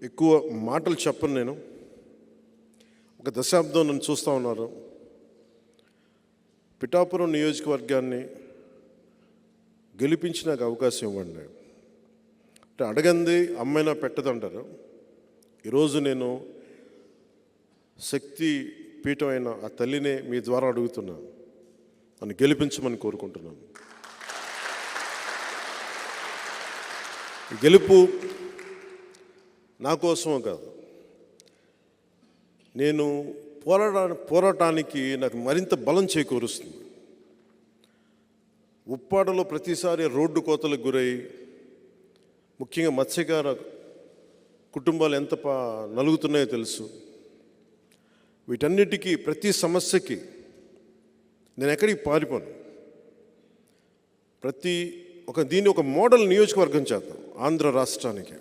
ఎక్కువ మాటలు చెప్పను. నేను ఒక దశాబ్దం నన్ను చూస్తూ ఉన్నారు. పిఠాపురం నియోజకవర్గాన్ని గెలిపించి నాకు అవకాశం ఇవ్వండి అంటే అడగంది అమ్మైనా పెట్టదంటారు. ఈరోజు నేను శక్తి పీఠమైన ఆ తల్లినే మీ ద్వారా అడుగుతున్నాను, నన్ను గెలిపించమని కోరుకుంటున్నాను. గెలుపు నా కోసమో కాదు, నేను పోరాటానికి నాకు మరింత బలం చేకూరుస్తుంది. ఉప్పాడలో ప్రతిసారి రోడ్డు కోతలకు గురై ముఖ్యంగా మత్స్యకార కుటుంబాలు ఎంత నలుగుతున్నాయో తెలుసు. వీటన్నిటికీ ప్రతి సమస్యకి నేను ఎక్కడికి పారిపోను. దీన్ని ఒక మోడల్ నియోజకవర్గం చేద్దాం ఆంధ్ర రాష్ట్రానికి.